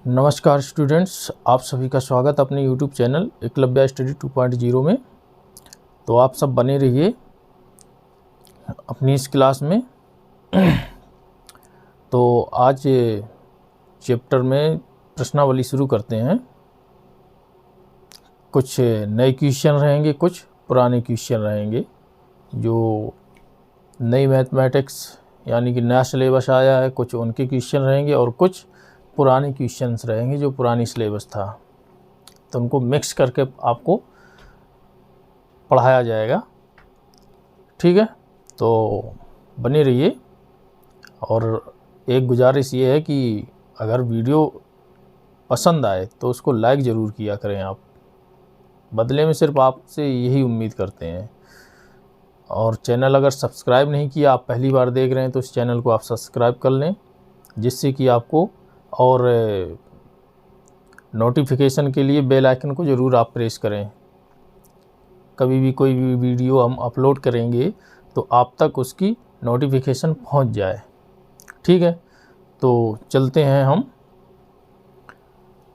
नमस्कार स्टूडेंट्स, आप सभी का स्वागत अपने यूट्यूब चैनल एकलव्य स्टडी 2.0 में। तो आप सब बने रहिए अपनी इस क्लास में। तो आज चैप्टर में प्रश्नावली शुरू करते हैं। कुछ नए क्वेश्चन रहेंगे, कुछ पुराने क्वेश्चन रहेंगे। जो नई मैथमेटिक्स यानी कि नया सिलेबस आया है, कुछ उनके क्वेश्चन रहेंगे और कुछ पुराने क्वेश्चंस रहेंगे जो पुरानी सिलेबस था, तो उनको मिक्स करके आपको पढ़ाया जाएगा। ठीक है, तो बने रहिए। और एक गुजारिश ये है कि अगर वीडियो पसंद आए तो उसको लाइक ज़रूर किया करें आप। बदले में सिर्फ आपसे यही उम्मीद करते हैं। और चैनल अगर सब्सक्राइब नहीं किया, आप पहली बार देख रहे हैं, तो इस चैनल को आप सब्सक्राइब कर लें, जिससे कि आपको और नोटिफिकेशन के लिए बेल आइकन को ज़रूर आप प्रेस करें। कभी भी कोई भी वीडियो हम अपलोड करेंगे तो आप तक उसकी नोटिफिकेशन पहुंच जाए। ठीक है, तो चलते हैं हम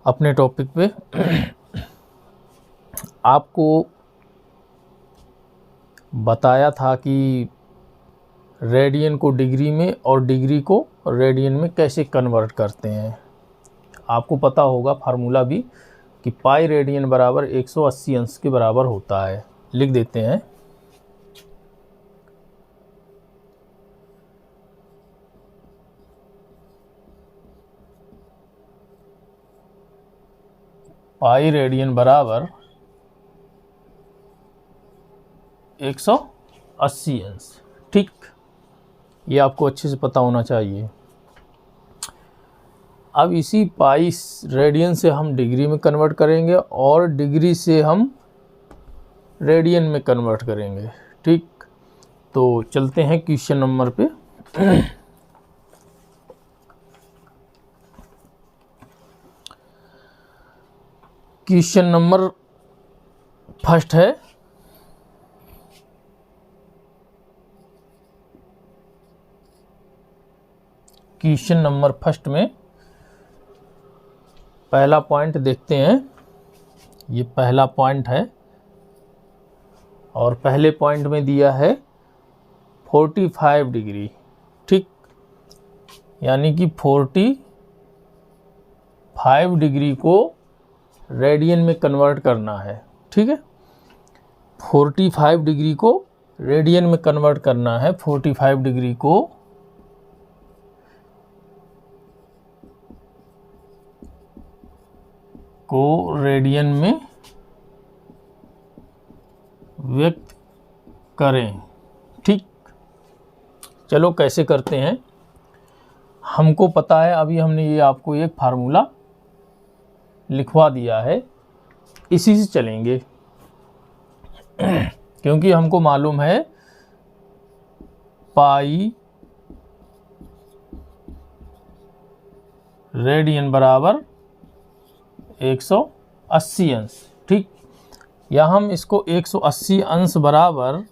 अपने टॉपिक पे। आपको बताया था कि रेडियन को डिग्री में और डिग्री को रेडियन में कैसे कन्वर्ट करते हैं। आपको पता होगा फार्मूला भी कि पाई रेडियन बराबर 180 अंश के बराबर होता है। लिख देते हैं। पाई रेडियन बराबर 180 अंश। ठीक, ये आपको अच्छे से पता होना चाहिए। अब इसी पाई रेडियन से हम डिग्री में कन्वर्ट करेंगे और डिग्री से हम रेडियन में कन्वर्ट करेंगे। ठीक, तो चलते हैं क्वेश्चन नंबर पे। क्वेश्चन नंबर फर्स्ट है, क्वेश्चन नंबर फर्स्ट में पहला पॉइंट देखते हैं। ये पहला पॉइंट है और पहले पॉइंट में दिया है 45 डिग्री। ठीक, यानी कि 45 डिग्री को रेडियन में कन्वर्ट करना है। ठीक है, 45 डिग्री को रेडियन में कन्वर्ट करना है। 45 डिग्री को रेडियन में व्यक्त करें। ठीक, चलो कैसे करते हैं। हमको पता है, अभी हमने ये आपको एक फार्मूला लिखवा दिया है, इसी से चलेंगे। क्योंकि हमको मालूम है पाई रेडियन बराबर 180 अंश। ठीक, या हम इसको 180 अंश बराबर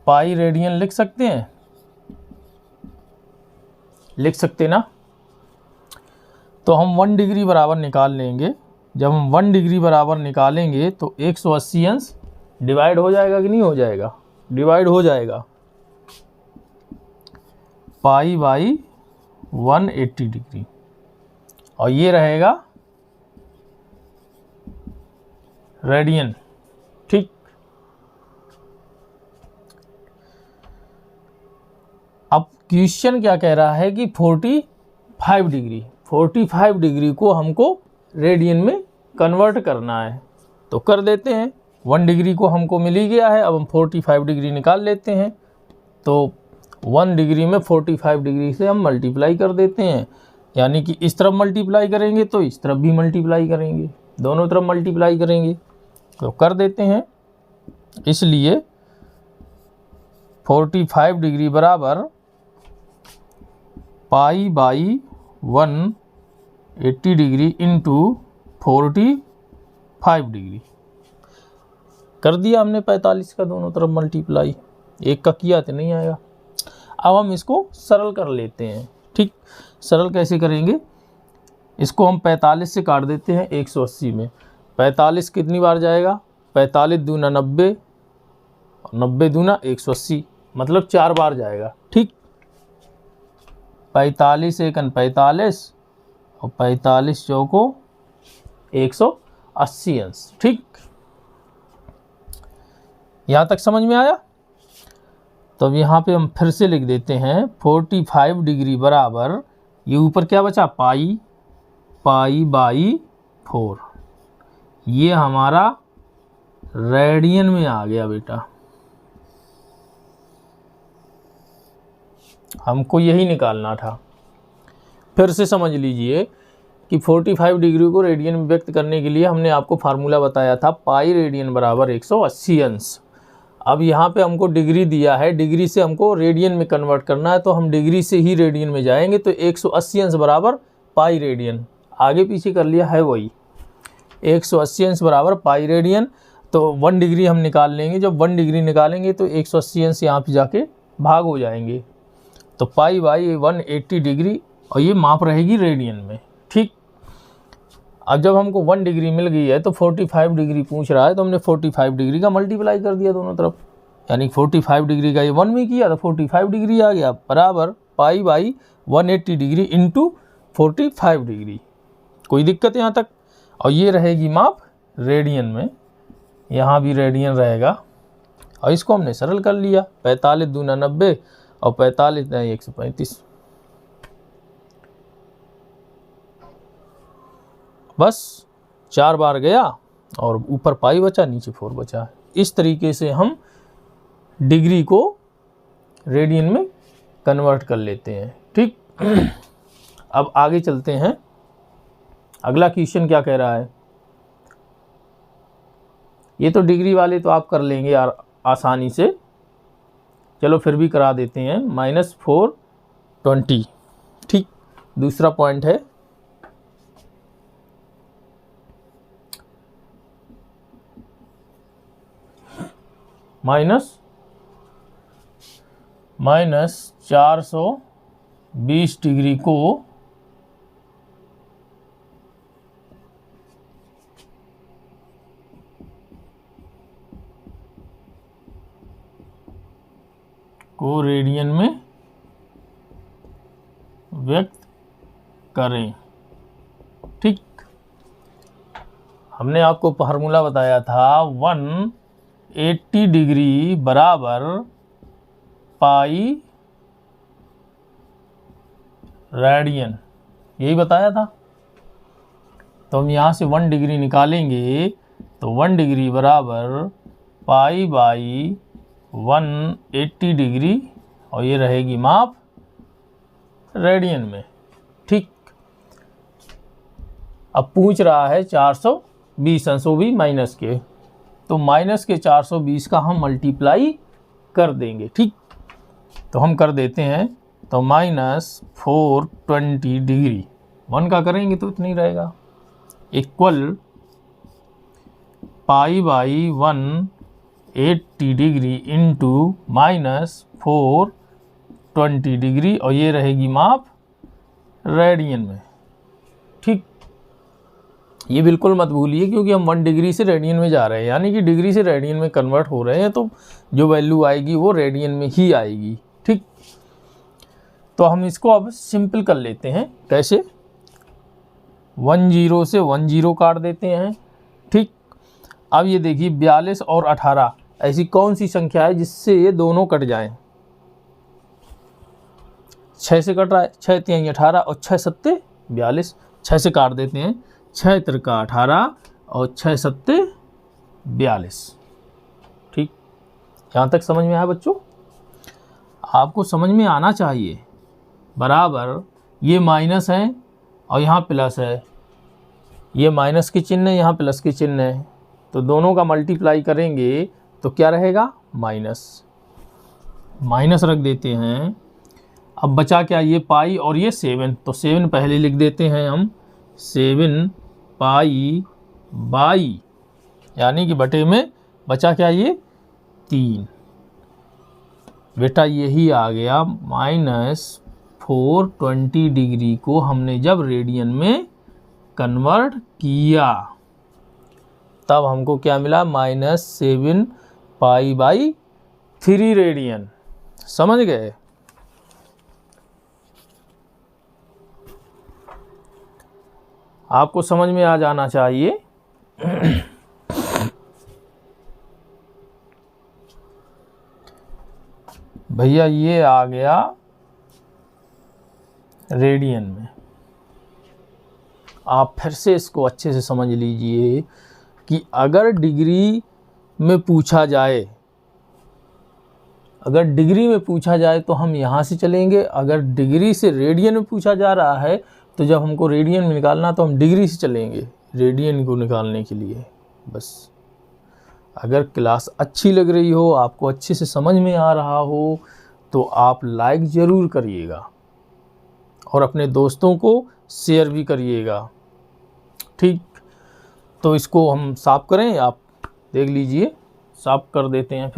पाई रेडियन लिख सकते हैं। लिख सकते ना। तो हम 1 डिग्री बराबर निकाल लेंगे। जब हम 1 डिग्री बराबर निकालेंगे तो 180 अंश डिवाइड हो जाएगा कि नहीं हो जाएगा? डिवाइड हो जाएगा। पाई बाई 180 डिग्री, और ये रहेगा रेडियन। ठीक, अब क्वेश्चन क्या कह रहा है कि 45 डिग्री को हमको रेडियन में कन्वर्ट करना है। तो कर देते हैं। 1 डिग्री को हमको मिल ही गया है, अब हम 45 डिग्री निकाल लेते हैं। तो 1 डिग्री में 45 डिग्री से हम मल्टीप्लाई कर देते हैं, यानी कि इस तरफ मल्टीप्लाई करेंगे तो इस तरफ भी मल्टीप्लाई करेंगे, दोनों तरफ मल्टीप्लाई करेंगे। तो कर देते हैं। इसलिए 45 डिग्री बराबर pi by 180 degree into 45 degree कर दिया हमने। 45 का दोनों तरफ मल्टीप्लाई, एक का किया तो नहीं आएगा। अब हम इसको सरल कर लेते हैं। ठीक, सरल कैसे करेंगे, इसको हम 45 से काट देते हैं 180 में। 45 कितनी बार जाएगा, 45 दूना 90 और 90 दूना 180, मतलब 4 बार जाएगा। ठीक, 45 एकन 45 और 45 चौको 180 अंश। ठीक, यहाँ तक समझ में आया। तो अब यहाँ पे हम फिर से लिख देते हैं 45 डिग्री बराबर, ये ऊपर क्या बचा, पाई बाई 4, ये हमारा रेडियन में आ गया बेटा। हमको यही निकालना था। फिर से समझ लीजिए कि 45 डिग्री को रेडियन में व्यक्त करने के लिए हमने आपको फार्मूला बताया था, पाई रेडियन बराबर 180 अंश। अब यहाँ पे हमको डिग्री दिया है, डिग्री से हमको रेडियन में कन्वर्ट करना है, तो हम डिग्री से ही रेडियन में जाएंगे। तो 180 अंश बराबर पाई रेडियन, आगे पीछे कर लिया है वही, 180 अंश बराबर पाई रेडियन। तो 1 डिग्री हम निकाल लेंगे, जब 1 डिग्री निकालेंगे तो 180 अंश यहाँ पे जाके भाग हो जाएंगे, तो पाई बाई 180 डिग्री, और ये माप रहेगी रेडियन में। ठीक, अब जब हमको 1 डिग्री मिल गई है तो 45 डिग्री पूछ रहा है, तो हमने 45 डिग्री का मल्टीप्लाई कर दिया दोनों तरफ, यानी 45 डिग्री का ये 1 में किया तो 45 डिग्री आ गया, बराबर pi by 180 degree into 45 degree. कोई दिक्कत यहाँ तक। और ये रहेगी माप रेडियन में, यहाँ भी रेडियन रहेगा, और इसको हमने सरल कर लिया, 45 दूना 90 और 45 नहीं 135, बस 4 बार गया और ऊपर पाई बचा, नीचे 4 बचा। इस तरीके से हम डिग्री को रेडियन में कन्वर्ट कर लेते हैं। ठीक, अब आगे चलते हैं। अगला क्वेश्चन क्या कह रहा है, ये तो डिग्री वाले तो आप कर लेंगे यार आसानी से, चलो फिर भी करा देते हैं, -420। ठीक, दूसरा पॉइंट है -420 डिग्री को रेडियन में व्यक्त करें। ठीक, हमने आपको फार्मूला बताया था 180 डिग्री बराबर पाई रेडियन, यही बताया था। तो हम यहाँ से 1 डिग्री निकालेंगे, तो 1 डिग्री बराबर पाई बाई 180 डिग्री, और ये रहेगी माप रेडियन में। ठीक, अब पूछ रहा है 420 अंश, वो भी माइनस के, तो माइनस के 420 का हम मल्टीप्लाई कर देंगे। ठीक, तो हम कर देते हैं, तो -420 डिग्री 1 का करेंगे तो इतनी रहेगा, equal pi by 180 degree into -420 degree, और ये रहेगी माप रेडियन में। ठीक, ये बिल्कुल मत भूलिए, क्योंकि हम 1 डिग्री से रेडियन में जा रहे हैं, यानी कि डिग्री से रेडियन में कन्वर्ट हो रहे हैं, तो जो वैल्यू आएगी वो रेडियन में ही आएगी। ठीक, तो हम इसको अब सिंपल कर लेते हैं। कैसे, 10 से 10 काट देते हैं। ठीक, अब ये देखिए 42 और 18 ऐसी कौन सी संख्या है जिससे ये दोनों कट जाएं। 6 से कट रहा है, 6 3 18 और 6 7 42, 6 से काट देते हैं, 6 3 18 और 6 7 42। ठीक, यहाँ तक समझ में आया बच्चों? आपको समझ में आना चाहिए। बराबर ये माइनस है और यहाँ प्लस है, ये माइनस के चिन्ह है, यहाँ प्लस के चिन्ह है, तो दोनों का मल्टीप्लाई करेंगे तो क्या रहेगा, माइनस रख देते हैं। अब बचा क्या, ये पाई और ये 7, तो 7 पहले लिख देते हैं हम, 7 पाई बाई, यानी कि बटे में बचा क्या, ये 3। बेटा यही आ गया 420 डिग्री को हमने जब रेडियन में कन्वर्ट किया तब हमको क्या मिला, -7 π/3 रेडियन। समझ गए? आपको समझ में आ जाना चाहिए। भैया ये आ गया रेडियन में। आप फिर से इसको अच्छे से समझ लीजिए कि अगर डिग्री में पूछा जाए, अगर डिग्री में पूछा जाए तो हम यहाँ से चलेंगे। अगर डिग्री से रेडियन में पूछा जा रहा है तो जब हमको रेडियन में निकालना तो हम डिग्री से चलेंगे रेडियन को निकालने के लिए। बस अगर क्लास अच्छी लग रही हो, आपको अच्छे से समझ में आ रहा हो, तो आप लाइक ज़रूर करिएगा और अपने दोस्तों को शेयर भी करिएगा। ठीक, तो इसको हम साफ करें, आप देख लीजिए, साफ कर देते हैं।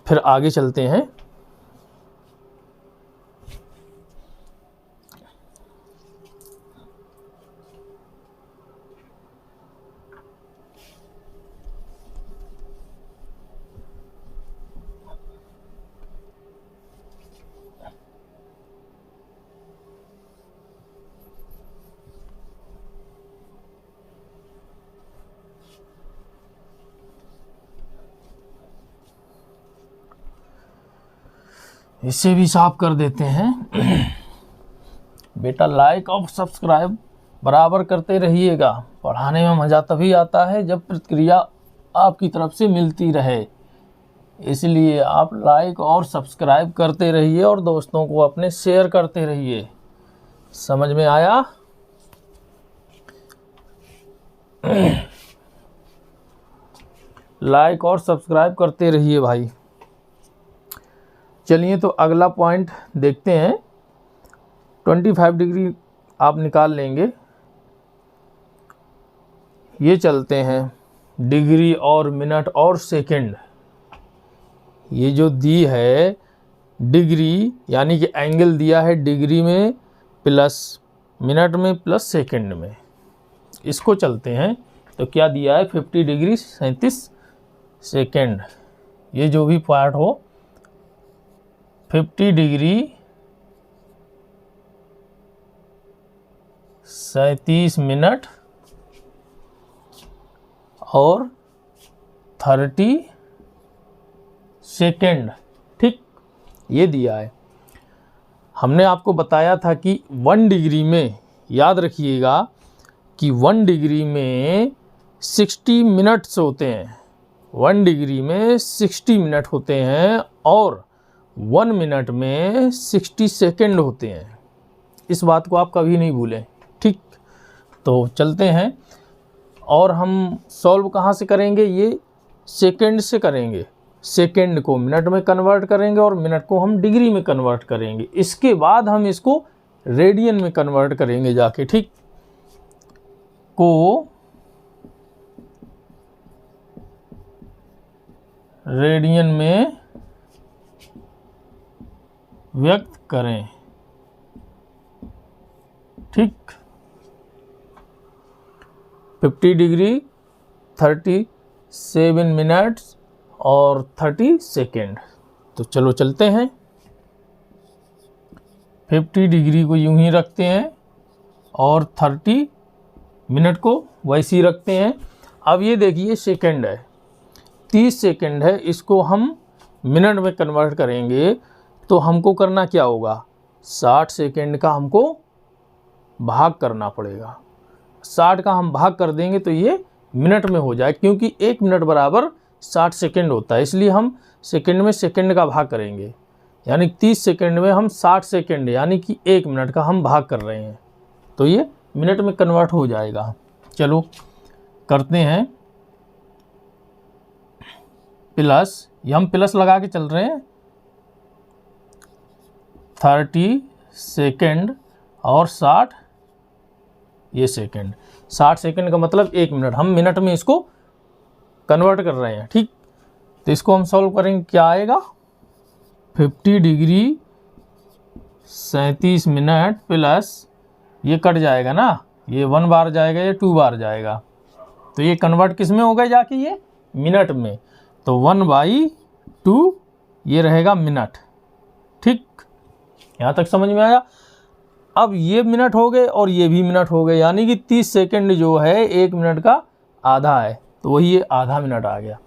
फिर आगे चलते हैं। इसे भी साफ कर देते हैं। बेटा लाइक और सब्सक्राइब बराबर करते रहिएगा। पढ़ाने में मज़ा तभी आता है जब प्रतिक्रिया आपकी तरफ से मिलती रहे। इसलिए आप लाइक और सब्सक्राइब करते रहिए और दोस्तों को अपने शेयर करते रहिए। समझ में आया? लाइक और सब्सक्राइब करते रहिए भाई। चलिए तो अगला पॉइंट देखते हैं। 25 डिग्री आप निकाल लेंगे। ये चलते हैं डिग्री और मिनट और सेकंड। ये जो दी है डिग्री यानी कि एंगल दिया है डिग्री में प्लस मिनट में प्लस सेकंड में, इसको चलते हैं। तो क्या दिया है, 50 डिग्री 37 सेकंड। ये जो भी पार्ट हो, 50 डिग्री 37 मिनट और 30 सेकेंड। ठीक, ये दिया है। हमने आपको बताया था कि 1 डिग्री में, याद रखिएगा कि 1 डिग्री में 60 मिनट्स होते हैं। 1 डिग्री में 60 मिनट होते हैं और 1 मिनट में 60 सेकेंड होते हैं। इस बात को आप कभी नहीं भूलें। ठीक, तो चलते हैं और हम सॉल्व कहाँ से करेंगे, ये सेकेंड से करेंगे। सेकेंड को मिनट में कन्वर्ट करेंगे और मिनट को हम डिग्री में कन्वर्ट करेंगे। इसके बाद हम इसको रेडियन में कन्वर्ट करेंगे जाके। ठीक, को रेडियन में व्यक्त करें। ठीक, 50 डिग्री 37 मिनट्स और 30 सेकेंड। तो चलो चलते हैं। 50 डिग्री को यूं ही रखते हैं और 30 मिनट को वैसे ही रखते हैं। अब ये देखिए सेकेंड है, 30 सेकेंड है, इसको हम मिनट में कन्वर्ट करेंगे तो हमको करना क्या होगा, 60 सेकेंड का हमको भाग करना पड़ेगा। 60 का हम भाग कर देंगे तो ये मिनट में हो जाए, क्योंकि 1 मिनट बराबर 60 सेकेंड होता है। इसलिए हम सेकेंड में सेकेंड का भाग करेंगे, यानी 30 सेकेंड में हम 60 सेकेंड यानी कि 1 मिनट का हम भाग कर रहे हैं, तो ये मिनट में कन्वर्ट हो जाएगा। चलो करते हैं प्लस, ये हम प्लस लगा के चल रहे हैं, 30 सेकेंड और 60 ये सेकेंड। 60 सेकेंड का मतलब 1 मिनट, हम मिनट में इसको कन्वर्ट कर रहे हैं। ठीक, तो इसको हम सॉल्व करेंगे, क्या आएगा, 50 डिग्री 37 मिनट प्लस, ये कट जाएगा ना, ये 1 बार जाएगा, ये 2 बार जाएगा, तो ये कन्वर्ट किस में होगा जाके, ये मिनट में, तो 1/2 ये रहेगा मिनट। ठीक, यहाँ तक समझ में आया। अब ये मिनट हो गए और ये भी मिनट हो गए, यानी कि 30 सेकंड जो है 1 मिनट का आधा है, तो वही ये आधा मिनट आ गया।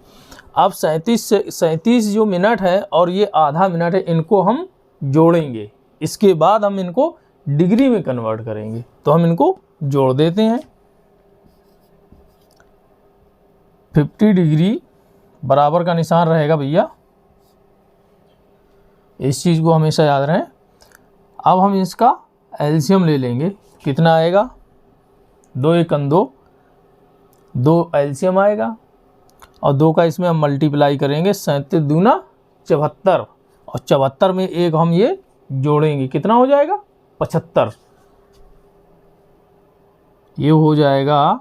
अब 37 जो मिनट है और ये आधा मिनट है, इनको हम जोड़ेंगे, इसके बाद हम इनको डिग्री में कन्वर्ट करेंगे, तो हम इनको जोड़ देते हैं। 50 डिग्री बराबर का निशान रहेगा भैया, इस चीज़ को हमेशा याद रहे। अब हम इसका एलसीएम ले लेंगे, कितना आएगा, 2 × 2, 2 एलसीएम आएगा और 2 का इसमें हम मल्टीप्लाई करेंगे, 37 दूना 74, और 74 में एक हम ये जोड़ेंगे, कितना हो जाएगा, 75, ये हो जाएगा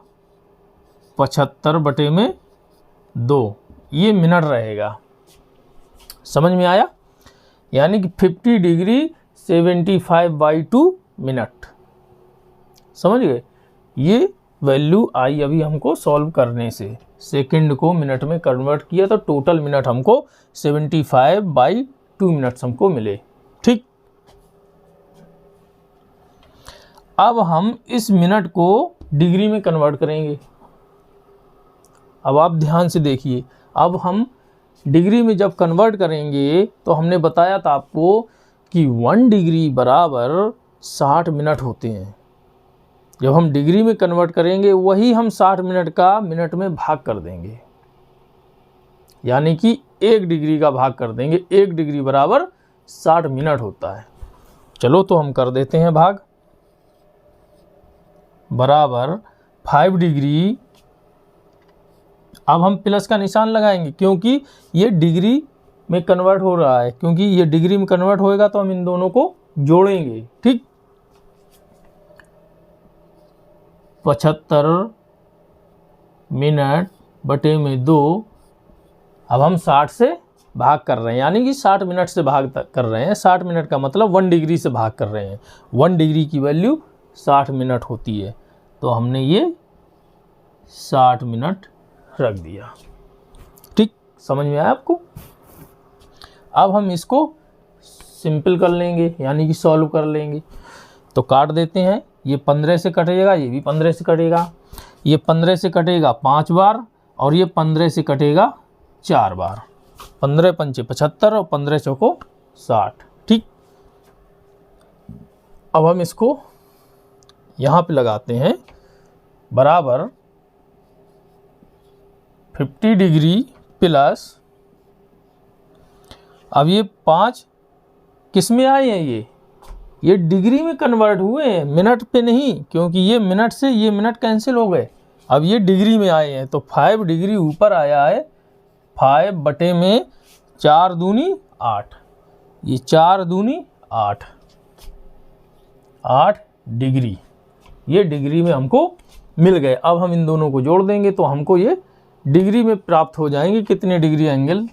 75/2, ये मिनट रहेगा। समझ में आया, यानी कि 50 डिग्री 75/2 मिनट। समझ गए, ये वैल्यू आई अभी हमको सॉल्व करने से, सेकंड को मिनट में कन्वर्ट किया तो टोटल मिनट हमको 75/2 मिनट्स हमको मिले। ठीक, अब हम इस मिनट को डिग्री में कन्वर्ट करेंगे। अब आप ध्यान से देखिए, अब हम डिग्री में जब कन्वर्ट करेंगे तो हमने बताया था आपको कि 1 डिग्री बराबर 60 मिनट होते हैं। जब हम डिग्री में कन्वर्ट करेंगे वही हम 60 मिनट का मिनट में भाग कर देंगे, यानी कि 1 डिग्री का भाग कर देंगे, 1 डिग्री बराबर 60 मिनट होता है। चलो तो हम कर देते हैं भाग, बराबर 5 डिग्री, अब हम प्लस का निशान लगाएंगे क्योंकि ये डिग्री में कन्वर्ट हो रहा है, क्योंकि ये डिग्री में कन्वर्ट होएगा तो हम इन दोनों को जोड़ेंगे। ठीक, 75 मिनट बटे में 2, अब हम 60 से भाग कर रहे हैं, यानी कि 60 मिनट से भाग कर रहे हैं। 60 मिनट का मतलब 1 डिग्री से भाग कर रहे हैं, 1 डिग्री की वैल्यू 60 मिनट होती है, तो हमने ये 60 मिनट रख दिया। ठीक, समझ में आया आपको। अब हम इसको सिंपल कर लेंगे, यानी कि सॉल्व कर लेंगे, तो काट देते हैं। ये 15 से कटेगा, ये भी 15 से कटेगा, ये 15 से कटेगा 5 बार और ये 15 से कटेगा 4 बार, 15 × 5 = 75 और 15 × 4 = 60। ठीक, अब हम इसको यहाँ पे लगाते हैं, बराबर 50 डिग्री प्लस, अब ये 5 किस में आए हैं, ये डिग्री में कन्वर्ट हुए हैं, मिनट पे नहीं, क्योंकि ये मिनट से ये मिनट कैंसिल हो गए, अब ये डिग्री में आए हैं, तो 5 डिग्री ऊपर आया है, 5 बटे में 4 दूनी 8, ये 4 दूनी 8, 8 डिग्री, ये डिग्री में हमको मिल गए। अब हम इन दोनों को जोड़ देंगे तो हमको ये डिग्री में प्राप्त हो जाएंगे कितने डिग्री एंगल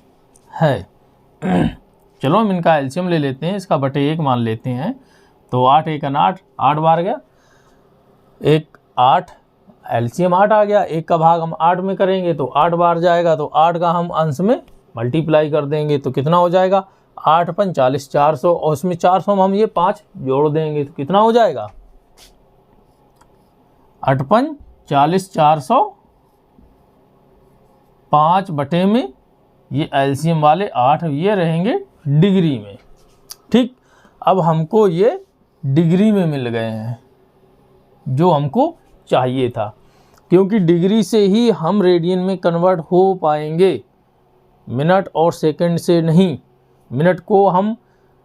है। चलो हम इनका एलसीएम ले लेते हैं, इसका बटे 1 मान लेते हैं, तो 8 × 1 = 8, 8 बार गया, 1 8, एलसीएम 8 आ गया, 1 का भाग हम 8 में करेंगे तो 8 बार जाएगा, तो 8 का हम अंश में मल्टीप्लाई कर देंगे तो कितना हो जाएगा, 8 × 5 = 40, 400, और उसमें 400 में हम ये 5 जोड़ देंगे तो कितना हो जाएगा, 8 × 5 = 40, 400, 5 बटे में ये एलसीएम वाले 8 ये रहेंगे डिग्री में। ठीक, अब हमको ये डिग्री में मिल गए हैं जो हमको चाहिए था, क्योंकि डिग्री से ही हम रेडियन में कन्वर्ट हो पाएंगे, मिनट और सेकंड से नहीं। मिनट को हम,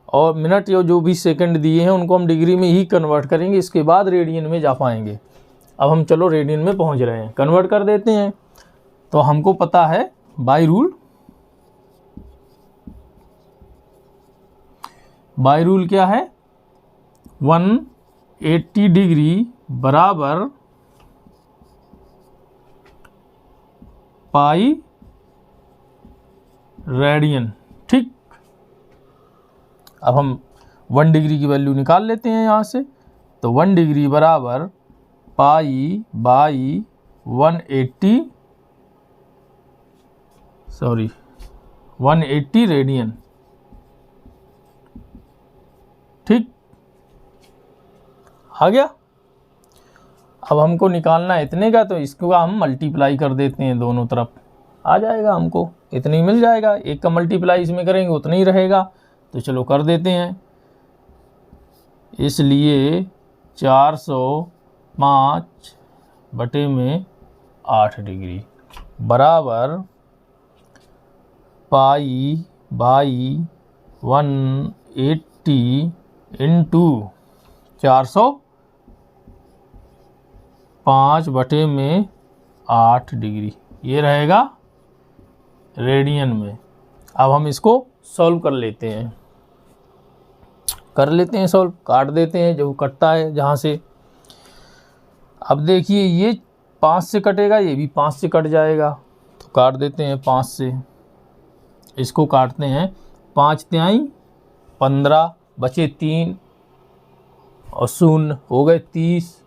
और मिनट या जो भी सेकंड दिए हैं उनको हम डिग्री में ही कन्वर्ट करेंगे, इसके बाद रेडियन में जा पाएंगे। अब हम चलो रेडियन में पहुंच रहे हैं, कन्वर्ट कर देते हैं। तो हमको पता है बाय रूल क्या है, 180 डिग्री बराबर पाई रेडियन। ठीक, अब हम 1 डिग्री की वैल्यू निकाल लेते हैं यहाँ से। तो 1 डिग्री बराबर पाई बाई 180 रेडियन। ठीक, आ गया। अब हमको निकालना है इतने का, तो इसको हम मल्टीप्लाई कर देते हैं दोनों तरफ, आ जाएगा हमको, इतने ही मिल जाएगा। एक का मल्टीप्लाई इसमें करेंगे उतना ही रहेगा, तो चलो कर देते हैं। इसलिए 405/8 डिग्री बराबर पाई बाई 180 इंटू 405/8 डिग्री, ये रहेगा रेडियन में। अब हम इसको सॉल्व कर लेते हैं, सॉल्व, काट देते हैं जो कटता है जहाँ से। अब देखिए ये 5 से कटेगा, ये भी 5 से कट जाएगा, तो काट देते हैं 5 से। इसको काटते हैं, 5 तिहाई 15, बचे 3 और 0 हो गए 30।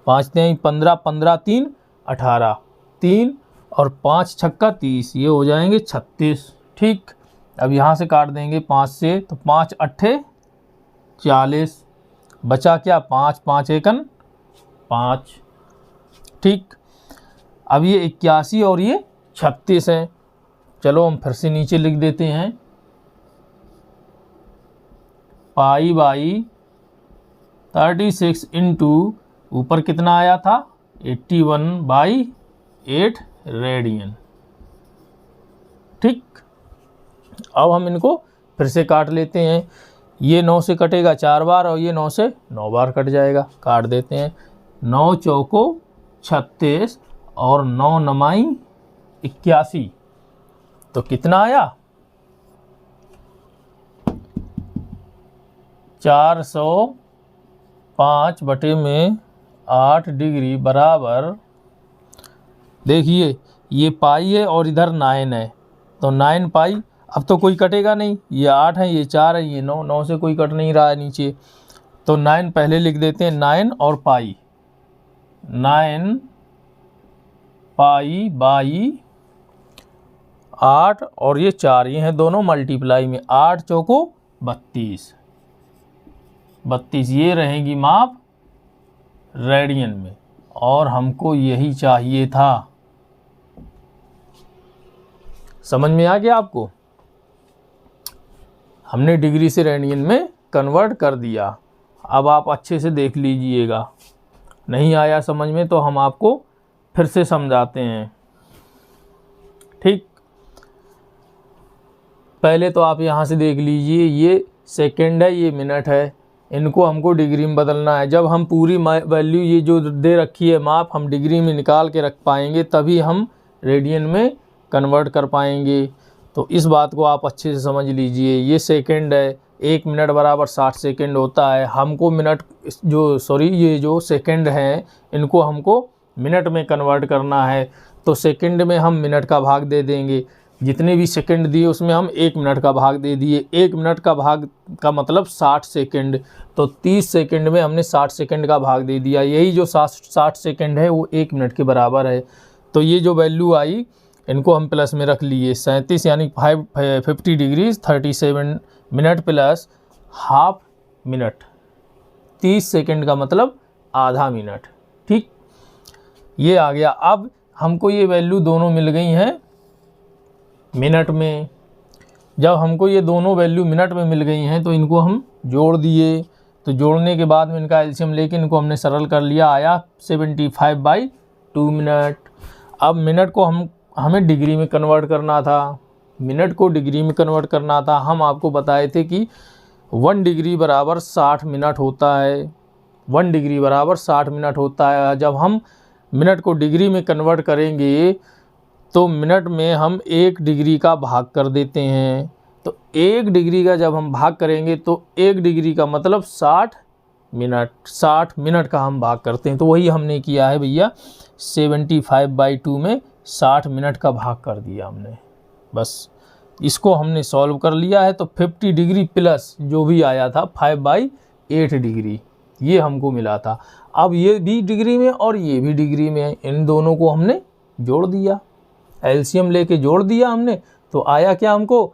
5 तिहाई 15, 15 3 18, 3 और 5 छक्का 30, ये हो जाएंगे 36। ठीक, अब यहाँ से काट देंगे 5 से, तो 5 अट्ठे 40, बचा क्या 5, 5 एकन 5। ठीक, अब ये 81 और ये 36 है। चलो हम फिर से नीचे लिख देते हैं, पाई बाई 36 इंटू ऊपर कितना आया था 81/8 रेडियन। ठीक, अब हम इनको फिर से काट लेते हैं। ये 9 से कटेगा 4 बार और ये 9 से 9 बार कट जाएगा, काट देते हैं। 9 चौको 36 और 9 नमाई 81, तो कितना आया 405/8 डिग्री बराबर, देखिए ये पाई है और इधर 9 है, तो 9 पाई। अब तो कोई कटेगा नहीं, ये 8 है, ये 4 है, ये 9, 9 से कोई कट नहीं रहा है नीचे, तो 9 पहले लिख देते हैं, 9 और पाई, 9 पाई बाई 8 और ये 4, ये हैं दोनों मल्टीप्लाई में, 8 चौको 32, ये रहेगी माप रेडियन में, और हमको यही चाहिए था। समझ में आ गया आपको? हमने डिग्री से रेडियन में कन्वर्ट कर दिया। अब आप अच्छे से देख लीजिएगा, नहीं आया समझ में तो हम आपको फिर से समझाते हैं। ठीक, पहले तो आप यहाँ से देख लीजिए, ये सेकंड है, ये मिनट है, इनको हमको डिग्री में बदलना है। जब हम पूरी वैल्यू ये जो दे रखी है माप हम डिग्री में निकाल के रख पाएंगे, तभी हम रेडियन में कन्वर्ट कर पाएंगे। तो इस बात को आप अच्छे से समझ लीजिए। ये सेकंड है, 1 मिनट बराबर 60 सेकंड होता है। हमको मिनट ये जो सेकंड हैं इनको हमको मिनट में कन्वर्ट करना है, तो सेकंड में हम मिनट का भाग दे देंगे। जितने भी सेकंड दिए उसमें हम 1 मिनट का भाग दे दिए। 1 मिनट का भाग का मतलब 60 सेकंड, तो 30 सेकंड में हमने 60 सेकंड का भाग दे दिया। यही जो 60 सेकंड है वो 1 मिनट के बराबर है। तो ये जो वैल्यू आई इनको हम प्लस में रख लिए, 37 यानी 50 degree 37 minute plus half minute, 30 second का मतलब आधा मिनट। ठीक, ये आ गया। अब हमको ये वैल्यू दोनों मिल गई हैं मिनट में। जब हमको ये दोनों वैल्यू मिनट में मिल गई हैं तो इनको हम जोड़ दिए, तो जोड़ने के बाद में इनका एलसीएम लेके इनको हमने सरल कर लिया, आया 75/2 मिनट। अब मिनट को हमें डिग्री में कन्वर्ट करना था, मिनट को डिग्री में कन्वर्ट करना था। हम आपको बताए थे कि 1 डिग्री बराबर 60 मिनट होता है, 1 डिग्री बराबर 60 मिनट होता है। जब हम मिनट को डिग्री में कन्वर्ट करेंगे तो मिनट में हम 1 डिग्री का भाग कर देते हैं। तो 1 डिग्री का जब हम भाग करेंगे तो 1 डिग्री का मतलब 60 मिनट का हम भाग करते हैं। तो वही हमने किया है भैया, 75/2 में 60 मिनट का भाग कर दिया हमने, बस इसको हमने सॉल्व कर लिया है, तो 50 डिग्री प्लस जो भी आया था 5/8 डिग्री ये हमको मिला था। अब ये भी डिग्री में और ये भी डिग्री में है, इन दोनों को हमने जोड़ दिया, एलसीएम लेके जोड़ दिया हमने, तो आया क्या हमको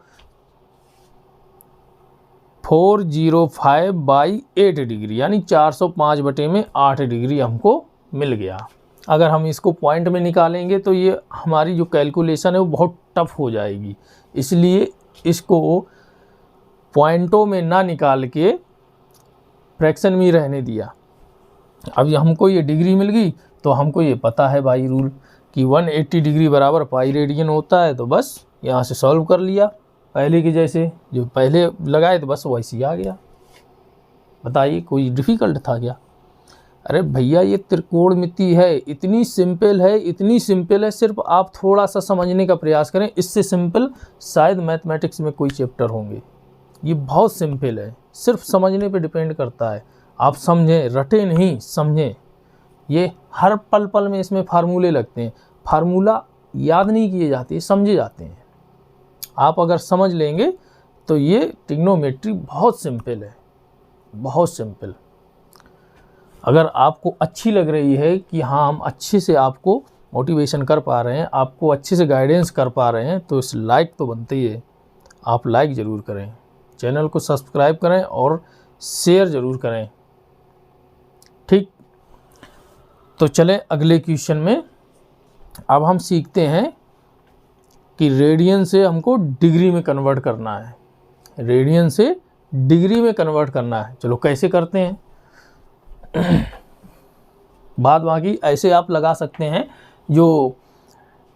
405/8 डिग्री, यानी 405/8 डिग्री हमको मिल गया। अगर हम इसको पॉइंट में निकालेंगे तो ये हमारी जो कैलकुलेशन है वो बहुत टफ हो जाएगी, इसलिए इसको पॉइंटों में ना निकाल के फ्रैक्शन में रहने दिया। अब हमको ये डिग्री मिल गई, तो हमको ये पता है भाई रूल कि 180 डिग्री बराबर पाई रेडियन होता है, तो बस यहाँ से सॉल्व कर लिया, पहले के जैसे जो पहले लगाए तो बस वैसे ही आ गया। बताइए कोई डिफ़िकल्ट था क्या? अरे भैया ये त्रिकोणमिति है, इतनी सिंपल है, इतनी सिंपल है, सिर्फ आप थोड़ा सा समझने का प्रयास करें, इससे सिंपल शायद मैथमेटिक्स में कोई चैप्टर होंगे। ये बहुत सिंपल है, सिर्फ समझने पे डिपेंड करता है। आप समझें, रटे नहीं, समझें। ये हर पल पल में इसमें फार्मूले लगते हैं, फार्मूला याद नहीं किए जाते, समझे जाते हैं। आप अगर समझ लेंगे तो ये ट्रिग्नोमेट्री बहुत सिंपल है, बहुत सिंपल। अगर आपको अच्छी लग रही है कि हाँ हम अच्छे से आपको मोटिवेशन कर पा रहे हैं, आपको अच्छे से गाइडेंस कर पा रहे हैं, तो इस लाइक तो बनते ही है। आप लाइक ज़रूर करें, चैनल को सब्सक्राइब करें और शेयर ज़रूर करें। ठीक, तो चलें अगले क्वेश्चन में। अब हम सीखते हैं कि रेडियन से हमको डिग्री में कन्वर्ट करना है, रेडियन से डिग्री में कन्वर्ट करना है। चलो कैसे करते हैं। बाद बाकी ऐसे आप लगा सकते हैं, जो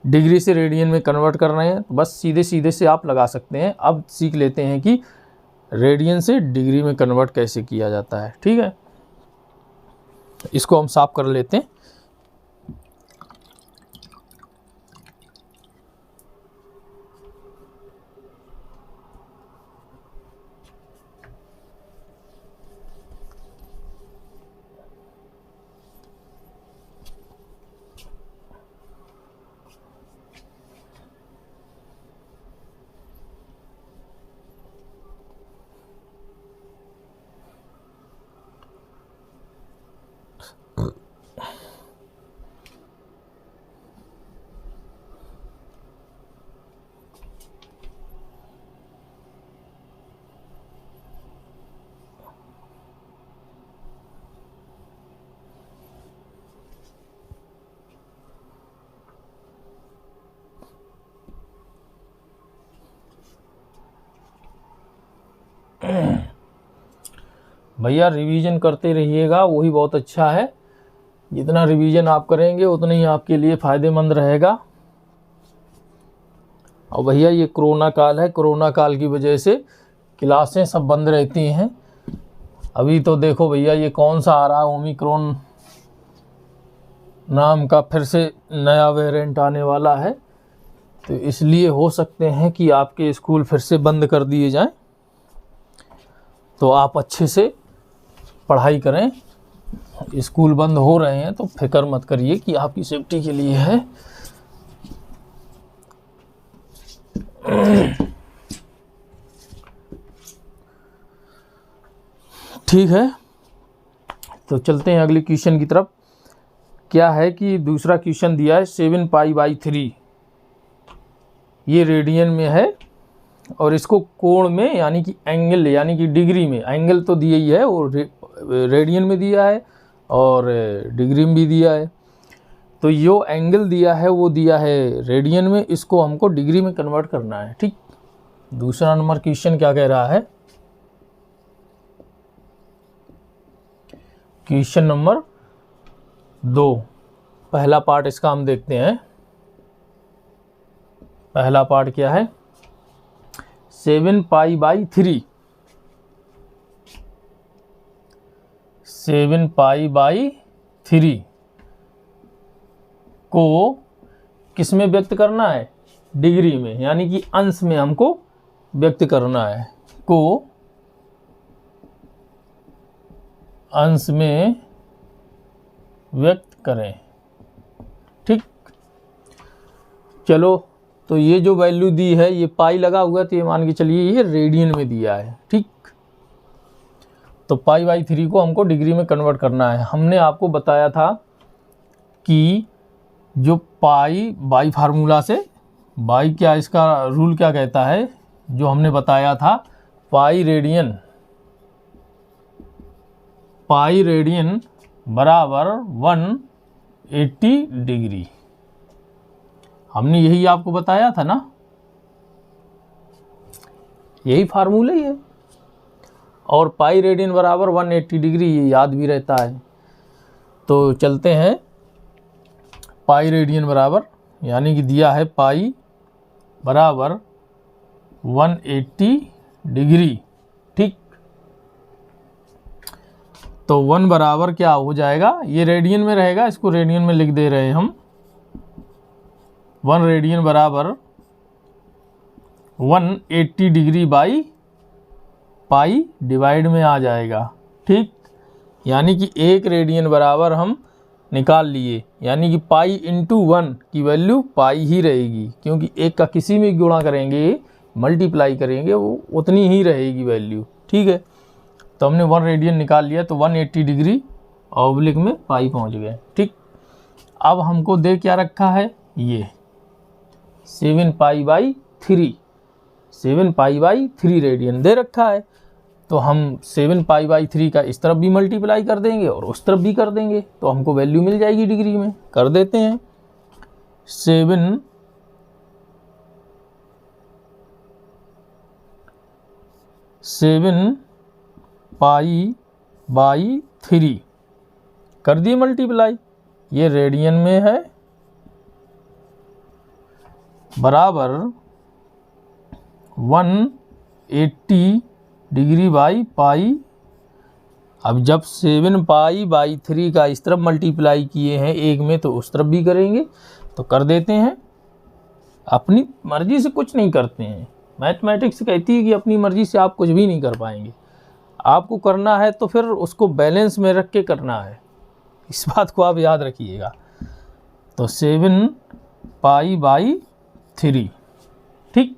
डिग्री से रेडियन में कन्वर्ट कर रहे हैं तो बस सीधे सीधे से आप लगा सकते हैं। अब सीख लेते हैं कि रेडियन से डिग्री में कन्वर्ट कैसे किया जाता है। ठीक है, इसको हम साफ कर लेते हैं। भैया रिवीजन करते रहिएगा, वही बहुत अच्छा है। जितना रिवीजन आप करेंगे उतना ही आपके लिए फ़ायदेमंद रहेगा। और भैया ये कोरोना काल है, कोरोना काल की वजह से क्लासें सब बंद रहती हैं। अभी तो देखो भैया ये कौन सा आ रहा है, ओमिक्रॉन नाम का फिर से नया वेरिएंट आने वाला है, तो इसलिए हो सकते हैं कि आपके स्कूल फिर से बंद कर दिए जाएं। तो आप अच्छे से पढ़ाई करें। स्कूल बंद हो रहे हैं तो फिक्र मत करिए कि आपकी सेफ्टी के लिए है। ठीक है, तो चलते हैं अगले क्वेश्चन की तरफ। क्या है कि दूसरा क्वेश्चन दिया है 7π/3, ये रेडियन में है और इसको कोण में यानी कि एंगल यानी कि डिग्री में, एंगल तो दिया ही है और रेडियन में दिया है और डिग्री में भी दिया है। तो जो एंगल दिया है वो दिया है रेडियन में, इसको हमको डिग्री में कन्वर्ट करना है। ठीक, दूसरा नंबर क्वेश्चन क्या कह रहा है, क्वेश्चन नंबर 2, पहला पार्ट इसका हम देखते हैं। पहला पार्ट क्या है, 7π/3, 7π/3 को किस में व्यक्त करना है, डिग्री में, यानी कि अंश में हमको व्यक्त करना है, को अंश में व्यक्त करें। ठीक, चलो तो ये जो वैल्यू दी है ये पाई लगा हुआ है, तो ये मान के चलिए ये रेडियन में दिया है। ठीक, तो पाई बाई 3 को हमको डिग्री में कन्वर्ट करना है। हमने आपको बताया था कि जो पाई बाई फार्मूला से, बाई क्या इसका रूल क्या कहता है, जो हमने बताया था पाई रेडियन बराबर 180 डिग्री। हमने यही आपको बताया था ना, यही फार्मूला ही है। और पाई रेडियन बराबर 180 डिग्री, ये याद भी रहता है। तो चलते हैं, पाई रेडियन बराबर, यानी कि दिया है पाई बराबर 180 डिग्री। ठीक, तो 1 बराबर क्या हो जाएगा, ये रेडियन में रहेगा, इसको रेडियन में लिख दे रहे हैं हम। 1 रेडियन बराबर 180 डिग्री बाई पाई डिवाइड में आ जाएगा। ठीक, यानी कि 1 रेडियन बराबर हम निकाल लिए, यानी कि पाई इंटू 1 की वैल्यू पाई ही रहेगी, क्योंकि 1 का किसी में गुणा करेंगे, मल्टीप्लाई करेंगे, वो उतनी ही रहेगी वैल्यू। ठीक है, तो हमने 1 रेडियन निकाल लिया, तो 180 डिग्री ऑब्लिक में पाई पहुंच गए। ठीक, अब हमको दे क्या रखा है, ये 7 pi by 3, 7 pi by 3 radian दे रखा है। तो हम 7 पाई बाई 3 का इस तरफ भी मल्टीप्लाई कर देंगे और उस तरफ भी कर देंगे, तो हमको वैल्यू मिल जाएगी डिग्री में। कर देते हैं, 7 पाई बाई 3 कर दिए मल्टीप्लाई, ये रेडियन में है, बराबर 180 डिग्री बाई पाई। अब जब 7 पाई बाई 3 का इस तरफ मल्टीप्लाई किए हैं एक में, तो उस तरफ भी करेंगे, तो कर देते हैं। अपनी मर्जी से कुछ नहीं करते हैं, मैथमेटिक्स कहती है कि अपनी मर्जी से आप कुछ भी नहीं कर पाएंगे। आपको करना है तो फिर उसको बैलेंस में रख के करना है, इस बात को आप याद रखिएगा। तो 7 पाई बाई 3। ठीक,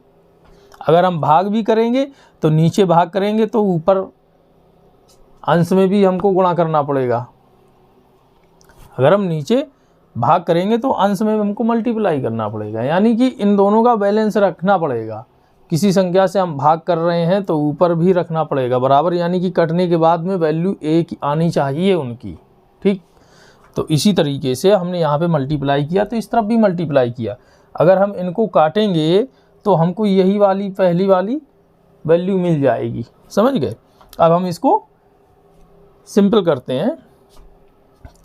अगर हम भाग भी करेंगे तो नीचे भाग करेंगे तो ऊपर अंश में भी हमको गुणा करना पड़ेगा। अगर हम नीचे भाग करेंगे तो अंश में हमको मल्टीप्लाई करना पड़ेगा, यानी कि इन दोनों का बैलेंस रखना पड़ेगा। किसी संख्या से हम भाग कर रहे हैं तो ऊपर भी रखना पड़ेगा बराबर, यानी कि कटने के बाद में वैल्यू एक आनी चाहिए उनकी। ठीक, तो इसी तरीके से हमने यहाँ पे मल्टीप्लाई किया, तो इस तरफ भी मल्टीप्लाई किया। अगर हम इनको काटेंगे तो हमको यही वाली पहली वाली वैल्यू मिल जाएगी, समझ गए। अब हम इसको सिंपल करते हैं,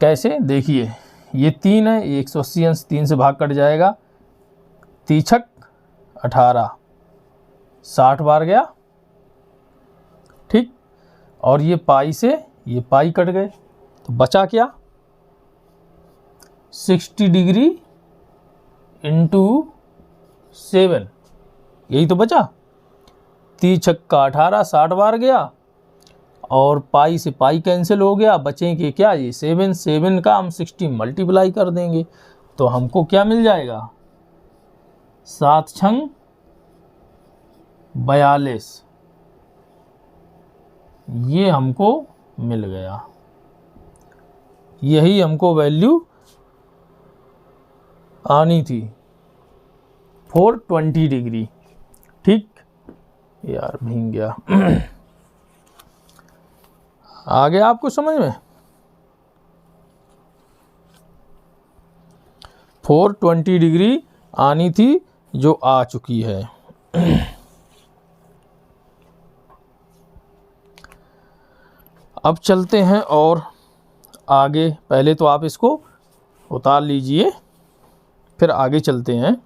कैसे देखिए, ये 3 है, ये 180 अंश 3 से भाग कट जाएगा, 3 18 60 बार गया। ठीक, और ये पाई से ये पाई कट गए, तो बचा क्या, 60 डिग्री इंटू 7, यही तो बचा। 3 18 60 बार गया, और पाई से पाई कैंसिल हो गया, बचेंगे क्या, ये 7 का हम 60 मल्टीप्लाई कर देंगे, तो हमको क्या मिल जाएगा, 7 छंग 42, ये हमको मिल गया। यही हमको वैल्यू आनी थी 420 डिग्री। ठीक, यार भीग गया। आ गया आपको समझ में, 420 डिग्री आनी थी, जो आ चुकी है। अब चलते हैं और आगे, पहले तो आप इसको उतार लीजिए, फिर आगे चलते हैं।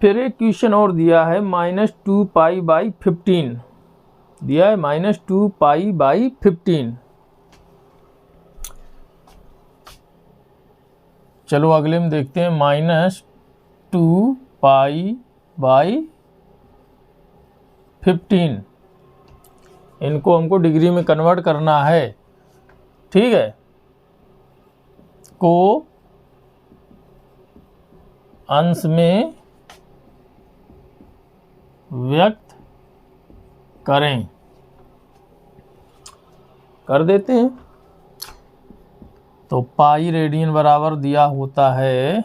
फिर एक क्वेश्चन और दिया है -2π/15 दिया है, -2π/15। चलो अगले में देखते हैं, -2π/15। इनको हमको डिग्री में कन्वर्ट करना है, ठीक है। को अंश में व्यक्त करें, कर देते हैं। तो पाई रेडियन बराबर दिया होता है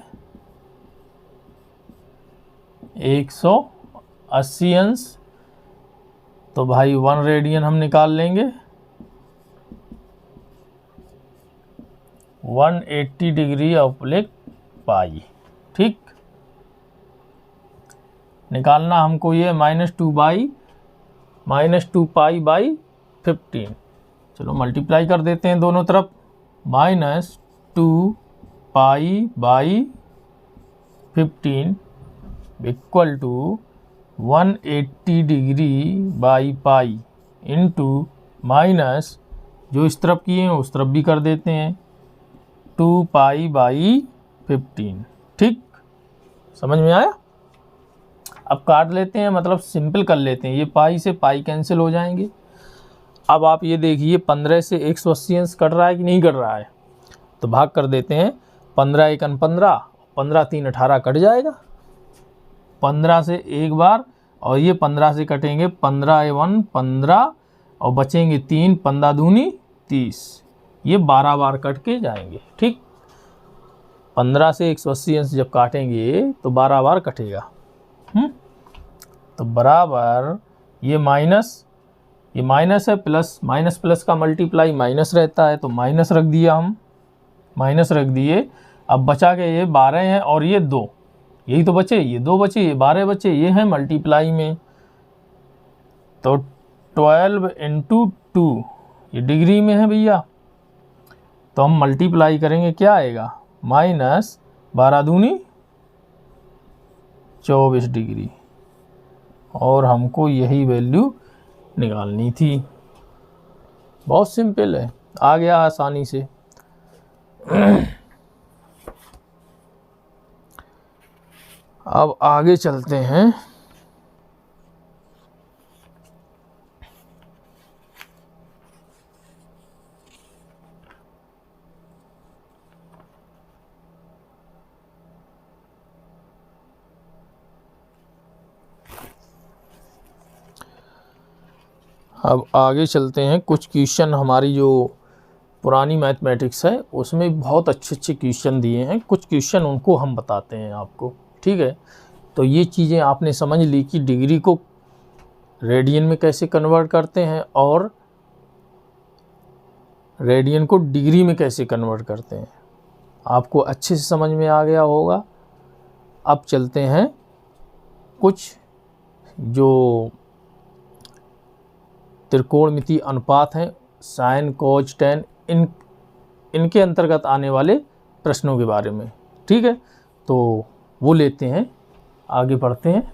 180 अंश, तो भाई 1 रेडियन हम निकाल लेंगे, 180 डिग्री ऑब्लिक पाई, ठीक। निकालना हमको ये -2π/15। चलो मल्टीप्लाई कर देते हैं दोनों तरफ, -2π/15 equal to 180 degree by pi into minus, जो इस तरफ किए हैं उस तरफ भी कर देते हैं, 2π/15, ठीक। समझ में आया? अब काट लेते हैं, मतलब सिंपल कर लेते हैं, ये पाई से पाई कैंसिल हो जाएंगे। अब आप ये देखिए 15 से 180 अंश कट रहा है कि नहीं कट रहा है, तो भाग कर देते हैं, 15 × 1 = 15, 15 × 3 = 18 कट जाएगा, 15 से एक बार, और ये 15 से कटेंगे 15 × 1 = 15 और बचेंगे 3, 15 दूनी 30, ये 12 बार कट के जाएंगे, ठीक। 15 से 180 अंश जब काटेंगे तो 12 बार कटेगा, तो बराबर ये माइनस है, प्लस, माइनस प्लस का मल्टीप्लाई माइनस रहता है, तो माइनस रख दिया, हम माइनस रख दिए। अब बचा के ये 12 हैं और ये 2, यही तो बचे, ये 2 बचे, ये 12 बचे, ये हैं मल्टीप्लाई में, तो 12 × 2 ये डिग्री में है भैया, तो हम मल्टीप्लाई करेंगे, क्या आएगा, -12 दूनी 24 डिग्री, और हमको यही वैल्यू निकालनी थी। बहुत सिंपल है, आ गया आसानी से। अब आगे चलते हैं। अब आगे चलते हैं, कुछ क्वेश्चन हमारी जो पुरानी मैथमेटिक्स है उसमें बहुत अच्छे क्वेश्चन दिए हैं, कुछ क्वेश्चन उनको हम बताते हैं आपको, ठीक है। तो ये चीज़ें आपने समझ ली कि डिग्री को रेडियन में कैसे कन्वर्ट करते हैं और रेडियन को डिग्री में कैसे कन्वर्ट करते हैं, आपको अच्छे से समझ में आ गया होगा। अब चलते हैं कुछ जो त्रिकोणमितीय अनुपात हैं, साइन, कोज, टेन, इनके अंतर्गत आने वाले प्रश्नों के बारे में, ठीक है। तो वो लेते हैं, आगे बढ़ते हैं,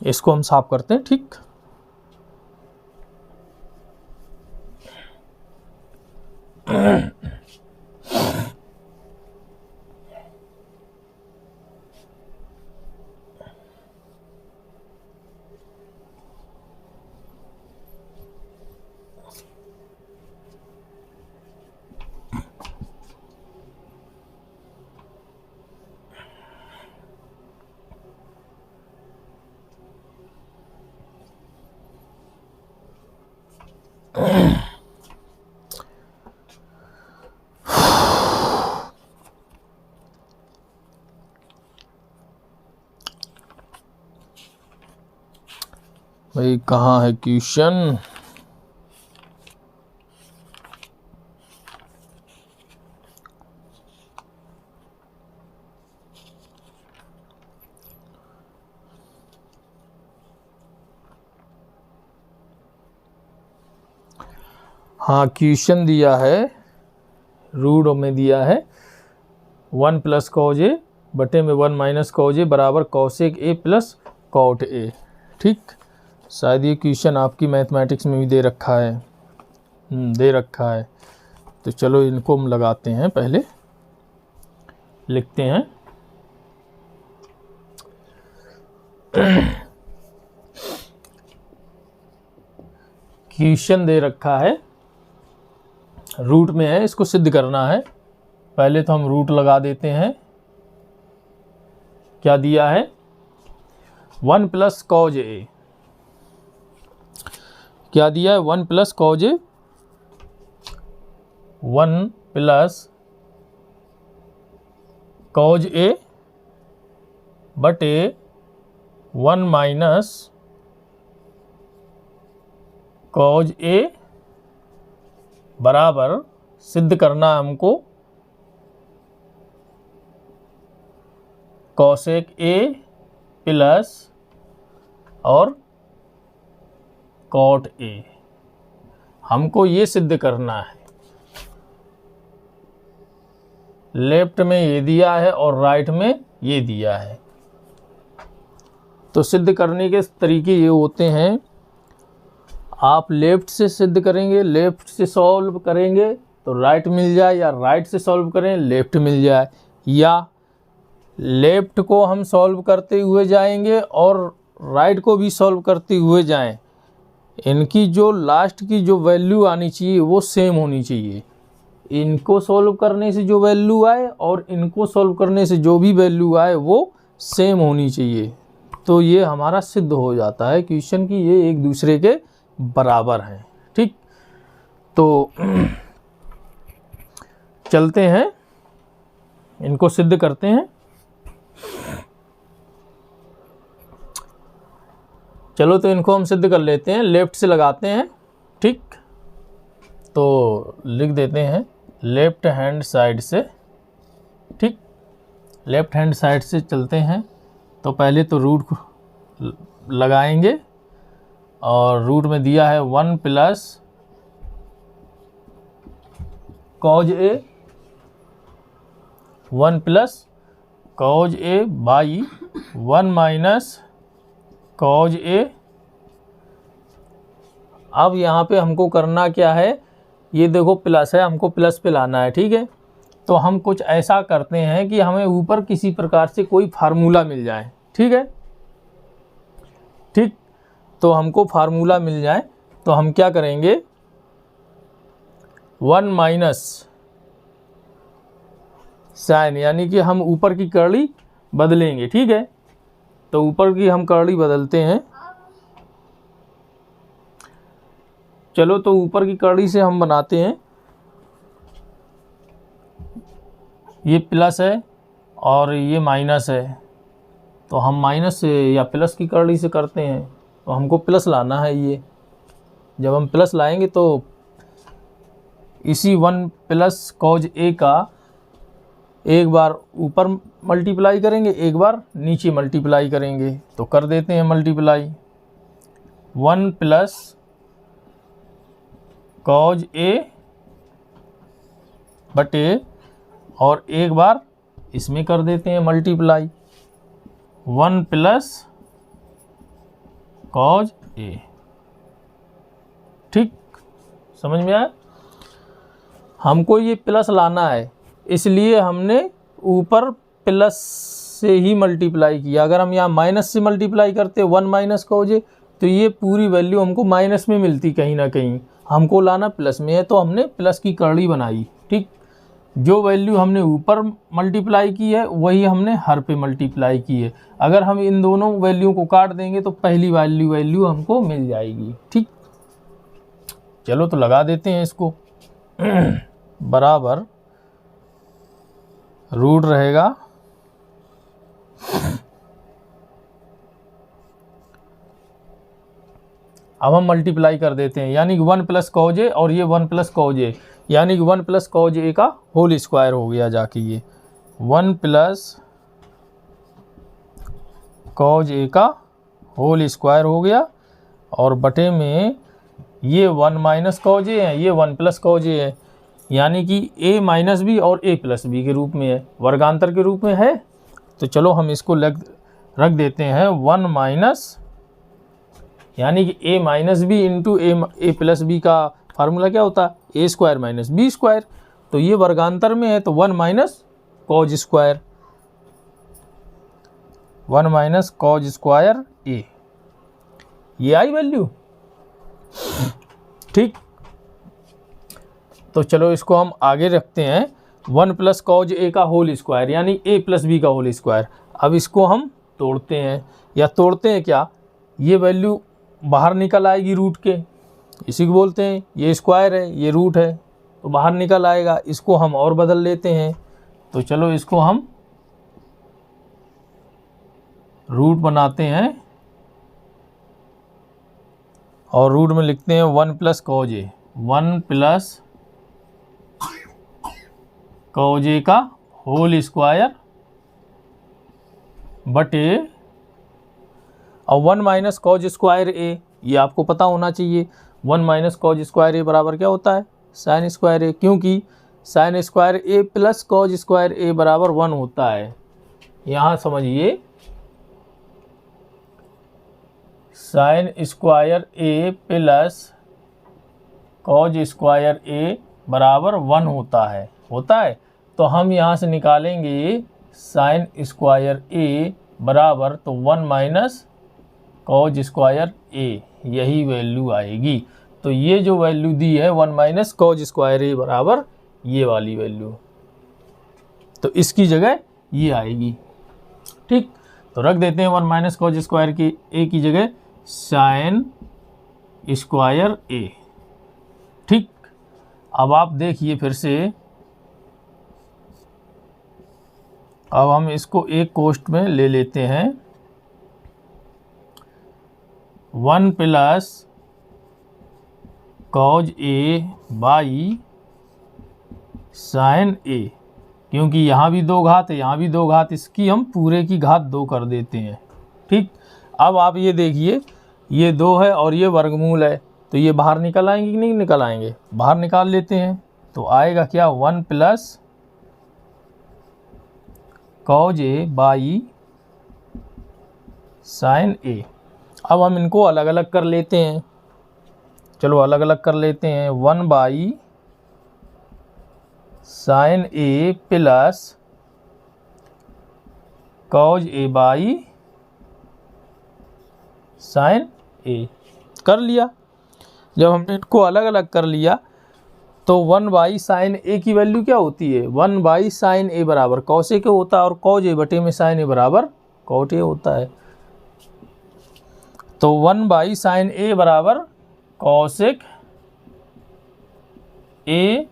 इसको हम साफ करते हैं, ठीक। भाई कहाँ है क्वेश्चन? हाँ, क्वेश्चन दिया है, रूट में दिया है 1 + cos A बटे में 1 माइनस कॉज ए बराबर cosec a plus cot a. ठीक, शायद ये क्वेश्चन आपकी मैथमेटिक्स में भी दे रखा है, दे रखा है। तो चलो इनको हम लगाते हैं, पहले लिखते हैं। क्वेश्चन दे रखा है, रूट में है, इसको सिद्ध करना है। पहले तो हम रूट लगा देते हैं। क्या दिया है? 1 प्लस कॉज ए। क्या दिया है? 1 plus cos A, 1 plus cos ए बटे 1 माइनस कॉज ए बराबर सिद्ध करना है हमको कॉसेक ए प्लस और कॉट ए। हमको ये सिद्ध करना है। लेफ्ट में ये दिया है और राइट में ये दिया है। तो सिद्ध करने के तरीके ये होते हैं, आप लेफ्ट से सिद्ध करेंगे, लेफ्ट से सॉल्व करेंगे तो राइट मिल जाए, या राइट से सॉल्व करें लेफ्ट मिल जाए, या लेफ्ट को हम सॉल्व करते हुए जाएंगे और राइट को भी सॉल्व करते हुए जाएं। इनकी जो लास्ट की जो वैल्यू आनी चाहिए वो सेम होनी चाहिए। इनको सॉल्व करने से जो वैल्यू आए और इनको सॉल्व करने से जो भी वैल्यू आए वो सेम होनी चाहिए। तो ये हमारा सिद्ध हो जाता है क्वेश्चन की ये एक दूसरे के बराबर हैं। ठीक, तो चलते हैं, इनको सिद्ध करते हैं। चलो तो इनको हम सिद्ध कर लेते हैं, लेफ्ट से लगाते हैं। ठीक, तो लिख देते हैं लेफ्ट हैंड साइड से। ठीक, लेफ्ट हैंड साइड से चलते हैं। तो पहले तो रूट को लगाएंगे और रूट में दिया है 1 plus cos A, 1 plus cos A by 1 minus cos A. अब यहाँ पे हमको करना क्या है, ये देखो प्लस है, हमको प्लस पे लाना है। ठीक है, तो हम कुछ ऐसा करते हैं कि हमें ऊपर किसी प्रकार से कोई फार्मूला मिल जाए। ठीक है, ठीक, तो हमको फार्मूला मिल जाए तो हम क्या करेंगे, 1 माइनस साइन, यानी कि हम ऊपर की कर्ली बदलेंगे। ठीक है, तो ऊपर की हम कर्ली बदलते हैं। चलो तो ऊपर की कर्ली से हम बनाते हैं, ये प्लस है और ये माइनस है, तो हम माइनस से या प्लस की कर्ली से करते हैं। तो हमको प्लस लाना है। ये जब हम प्लस लाएंगे तो इसी 1 प्लस कॉज ए का एक बार ऊपर मल्टीप्लाई करेंगे, एक बार नीचे मल्टीप्लाई करेंगे। तो कर देते हैं मल्टीप्लाई, 1 प्लस कॉज ए बटे और एक बार इसमें कर देते हैं मल्टीप्लाई, 1 प्लस कॉज ए। ठीक, समझ में आया? हमको ये प्लस लाना है, इसलिए हमने ऊपर प्लस से ही मल्टीप्लाई किया। अगर हम यहाँ माइनस से मल्टीप्लाई करते 1 माइनस कॉज ए, तो ये पूरी वैल्यू हमको माइनस में मिलती कहीं ना कहीं, हमको लाना प्लस में है, तो हमने प्लस की कर्ली बनाई। ठीक, जो वैल्यू हमने ऊपर मल्टीप्लाई की है वही हमने हर पे मल्टीप्लाई की है। अगर हम इन दोनों वैल्यू को काट देंगे तो पहली वैल्यू हमको मिल जाएगी। ठीक, चलो तो लगा देते हैं इसको। बराबर रूट रहेगा अब हम मल्टीप्लाई कर देते हैं, यानी कि 1 प्लस कॉज ए और ये 1 प्लस कॉज ए, यानी कि 1 प्लस कॉज ए का होल स्क्वायर हो गया जाके, ये 1 प्लस कॉज ए का होल स्क्वायर हो गया और बटे में ये 1 माइनस कॉज ए है, ये 1 प्लस कॉज ए है, यानी कि a माइनस बी और a प्लस बी के रूप में है, वर्गांतर के रूप में है। तो चलो हम इसको रख देते हैं 1 माइनस, यानी कि a minus b into a plus b का फार्मूला क्या होता है, a square minus b square. तो ये वर्गांतर में है तो 1 minus cos square, 1 minus cos square a, ये आई वैल्यू। ठीक, तो चलो इसको हम आगे रखते हैं 1 प्लस कॉज ए का होल स्क्वायर, यानी a प्लस बी का होल स्क्वायर। अब इसको हम तोड़ते हैं, या तोड़ते हैं क्या, ये वैल्यू बाहर निकल आएगी रूट के, इसी को बोलते हैं, ये स्क्वायर है ये रूट है तो बाहर निकल आएगा। इसको हम और बदल लेते हैं, तो चलो इसको हम रूट बनाते हैं और रूट में लिखते हैं 1 plus cos A, 1 plus cos ए का होल स्क्वायर बटे, और 1 माइनस कॉज स्क्वायर ए, ये आपको पता होना चाहिए। 1 माइनस कॉज स्क्वायर ए बराबर क्या होता है, साइन स्क्वायर ए, क्योंकि sign square a plus cos square a बराबर 1 होता है। यहाँ समझिए sign square a plus cos square a बराबर 1 होता है। तो हम यहाँ से निकालेंगे साइन स्क्वायर ए बराबर, तो 1 माइनस कॉज स्क्वायर ए, यही वैल्यू आएगी। तो ये जो वैल्यू दी है 1 माइनस कॉज स्क्वायर ए बराबर ये वाली वैल्यू, तो इसकी जगह ये आएगी। ठीक, तो रख देते हैं 1 माइनस कॉज स्क्वायर की ए की जगह साइन स्क्वायर ए। ठीक, अब आप देखिए फिर से, अब हम इसको एक कोष्ठ में ले लेते हैं, 1 plus cos A by sine A, क्योंकि यहाँ भी 2 घात है यहाँ भी 2 घात, इसकी हम पूरे की घात 2 कर देते हैं। ठीक, अब आप ये देखिए ये 2 है और ये वर्गमूल है, तो ये बाहर निकल आएंगे कि नहीं निकल आएंगे, बाहर निकाल लेते हैं। तो आएगा क्या, 1 plus cos A by sine A. अब हम इनको अलग अलग कर लेते हैं, चलो अलग अलग कर लेते हैं, 1 by sine A plus cos A by sine A कर लिया। जब हमने इनको अलग अलग कर लिया तो 1 बाई साइन ए की वैल्यू क्या होती है, 1 बाई साइन ए बराबर कॉसेक ए होता है, और कॉज ए बटे में साइन ए बराबर कॉट ए होता है। तो 1 बाई साइन ए बराबर कॉसेक ए,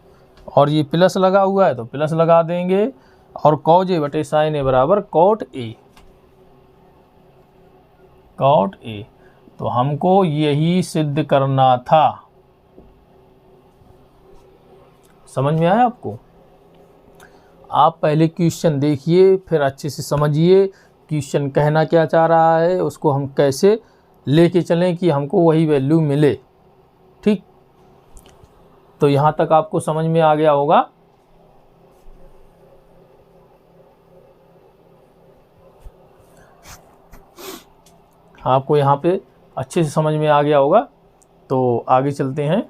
और ये प्लस लगा हुआ है तो प्लस लगा देंगे, और कॉज ए बटे साइन ए बराबर कॉट ए, कॉट ए। तो हमको यही सिद्ध करना था। समझ में आया आपको? आप पहले क्वेश्चन देखिए, फिर अच्छे से समझिए क्वेश्चन कहना क्या चाह रहा है, उसको हम कैसे लेके चलें कि हमको वही वैल्यू मिले। ठीक, तो यहाँ तक आपको समझ में आ गया होगा। आपको यहाँ पे अच्छे से समझ में आ गया होगा। तो आगे चलते हैं,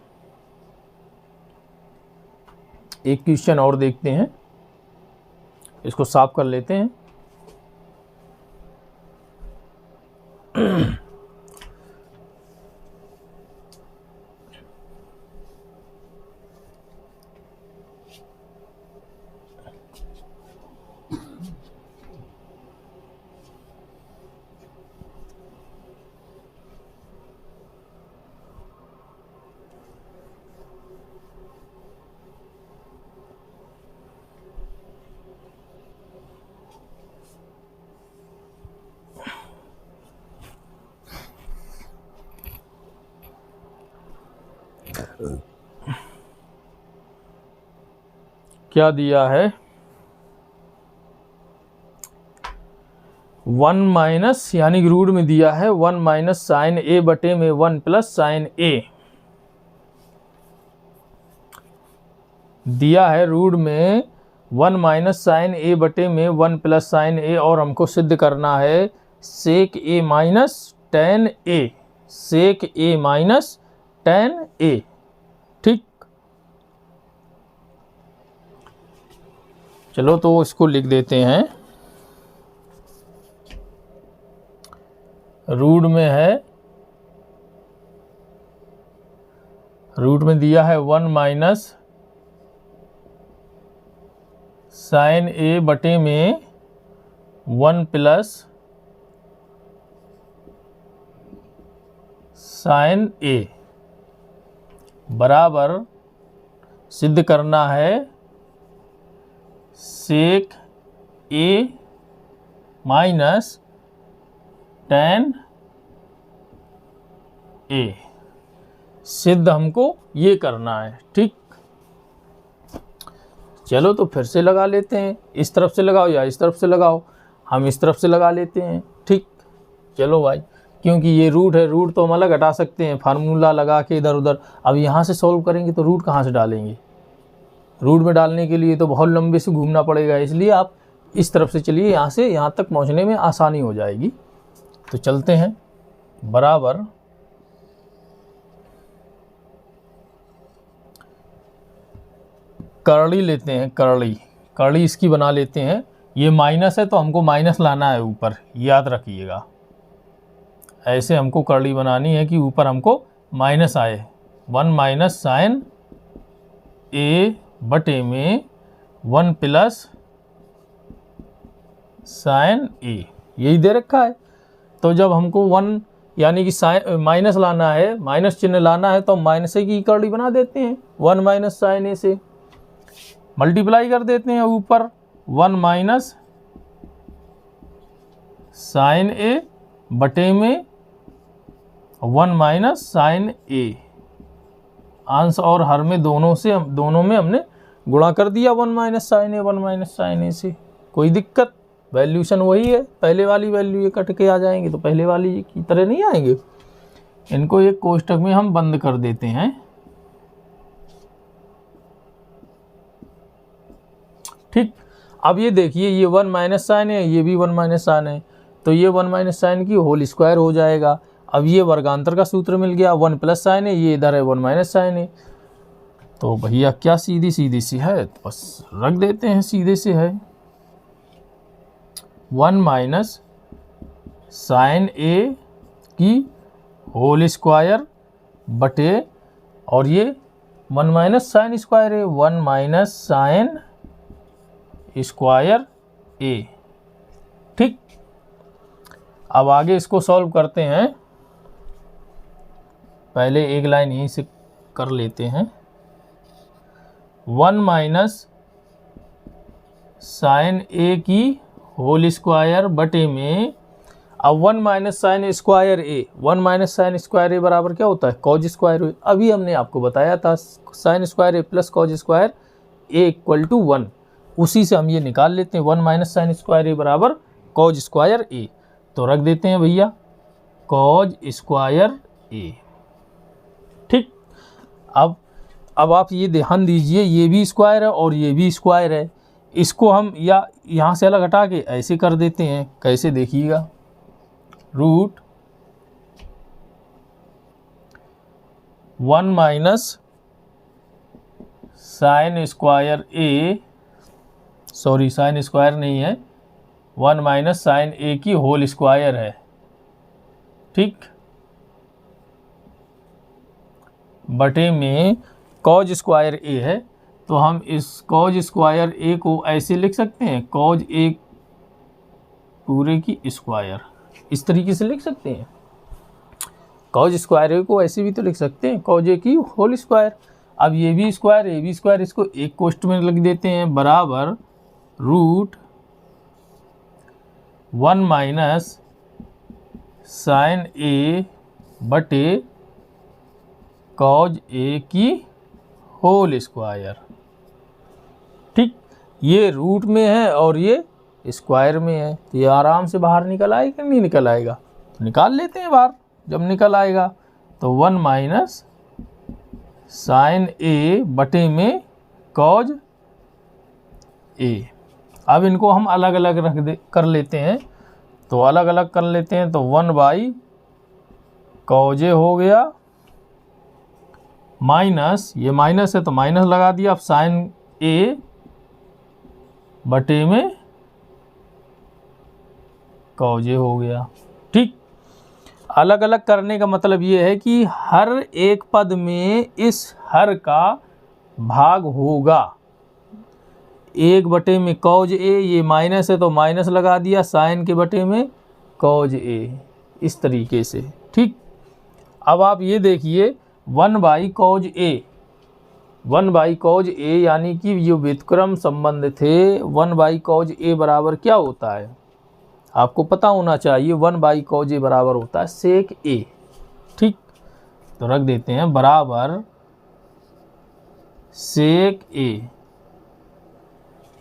एक क्वेश्चन और देखते हैं, इसको साफ कर लेते हैं। क्या दिया है, 1 माइनस, यानी कि रूट में दिया है 1 माइनस साइन ए बटे में 1 प्लस साइन ए दिया है। रूट में 1 माइनस साइन ए बटे में 1 प्लस साइन ए, और हमको सिद्ध करना है सेक ए माइनस टेन ए, सेक ए माइनस टेन ए। ठीक, चलो तो इसको लिख देते हैं। रूट में है, रूट में दिया है 1 माइनस साइन ए बटे में 1 प्लस साइन ए बराबर सिद्ध करना है सेक ए माइनस टेन ए। सिद्ध हमको ये करना है। ठीक, चलो तो फिर से लगा लेते हैं। इस तरफ से लगाओ या इस तरफ से लगाओ, हम इस तरफ से लगा लेते हैं। ठीक, चलो भाई, क्योंकि ये रूट है, रूट तो हम अलग हटा सकते हैं फार्मूला लगा के इधर उधर। अब यहाँ से सॉल्व करेंगे तो रूट कहाँ से डालेंगे? रूट में डालने के लिए तो बहुत लंबे से घूमना पड़ेगा, इसलिए आप इस तरफ से चलिए, यहाँ से यहाँ तक पहुँचने में आसानी हो जाएगी। तो चलते हैं, बराबर करड़ी लेते हैं, करड़ी इसकी बना लेते हैं। ये माइनस है तो हमको माइनस लाना है ऊपर, याद रखिएगा। ऐसे हमको करड़ी बनानी है कि ऊपर हमको माइनस आए। 1 माइनस साइन ए बटे में 1 प्लस साइन ए, यही दे रखा है। तो जब हमको 1 यानी कि साइन माइनस लाना है, माइनस चिन्ह लाना है, तो माइनस ए की करड़ी बना देते हैं। 1 माइनस साइन ए से मल्टीप्लाई कर देते हैं ऊपर 1 माइनस साइन ए बटे में 1 माइनस साइन ए। अंश और हर में दोनों में हमने गुणा कर दिया 1 माइनस साइन ए 1 माइनस साइन ए से। कोई दिक्कत? वैल्यूशन वही है, पहले वाली वैल्यू ये कट के आ जाएंगे तो पहले वाली की तरह नहीं आएंगे। इनको एक कोष्टक में हम बंद कर देते हैं। ठीक, अब ये देखिए, ये 1 माइनस साइन है, ये भी 1 माइनस साइन है, तो ये 1 माइनस साइन की होल स्क्वायर हो जाएगा। अब ये वर्गांतर का सूत्र मिल गया। 1 प्लस साइन है, ये इधर है 1 माइनस साइन है। तो भैया क्या सीधी सीधी सी है, तो बस रख देते हैं, सीधे से है 1 माइनस साइन ए की होल स्क्वायर बटे, और ये 1 माइनस साइन स्क्वायर है, 1 माइनस साइन स्क्वायर ए। ठीक, अब आगे इसको सॉल्व करते हैं। पहले एक लाइन यहीं से कर लेते हैं। 1 माइनस साइन ए की होल स्क्वायर बटे में, अब 1 minus sine square a, 1 minus sine square a बराबर क्या होता है? Cos square a. अभी हमने आपको बताया था sine square a plus cos square a equal to 1, उसी से हम ये निकाल लेते हैं। 1 माइनस साइन स्क्वायर ए बराबर कॉज स्क्वायर ए, तो रख देते हैं भैया कॉज स्क्वायर ए। ठीक, अब आप ये ध्यान दीजिए, ये भी स्क्वायर है और ये भी स्क्वायर है। इसको हम या यहाँ से अलग हटा के ऐसे कर देते हैं। कैसे? देखिएगा, रूट 1 माइनस साइन स्क्वायर ए, सॉरी साइन स्क्वायर नहीं है, 1 माइनस साइन ए की होल स्क्वायर है। ठीक, बटे में कॉज स्क्वायर ए है, तो हम इस कॉज स्क्वायर ए को ऐसे लिख सकते हैं, कॉज ए पूरे की स्क्वायर, इस तरीके से लिख सकते हैं। कॉज स्क्वायर ए को ऐसे भी तो लिख सकते हैं, कॉज ए की होल स्क्वायर। अब ये भी स्क्वायर, ये भी स्क्वायर, इसको एक कोष्ठ में लिख देते हैं, बराबर रूट 1 माइनस साइन ए बटे कॉज ए की होल स्क्वायर। ठीक, ये रूट में है और ये स्क्वायर में है, तो ये आराम से बाहर निकल आएगा नहीं निकल आएगा? निकाल लेते हैं बाहर। जब निकल आएगा तो 1 माइनस साइन ए बटे में कॉज ए। अब इनको हम अलग अलग कर लेते हैं, तो अलग अलग कर लेते हैं, तो 1/cos A हो गया, माइनस, ये माइनस है तो माइनस लगा दिया, अब साइन A बटे में cos A हो गया। ठीक, अलग अलग करने का मतलब ये है कि हर एक पद में इस हर का भाग होगा। 1 में cos A, ये माइनस है तो माइनस लगा दिया, साइन के बटे में cos A, इस तरीके से। ठीक, अब आप ये देखिए 1/cos A, 1/cos A यानी कि जो व्युत्क्रम संबंध थे 1/cos A बराबर क्या होता है, आपको पता होना चाहिए। 1/cos A बराबर होता है sec A। ठीक, तो रख देते हैं बराबर sec A।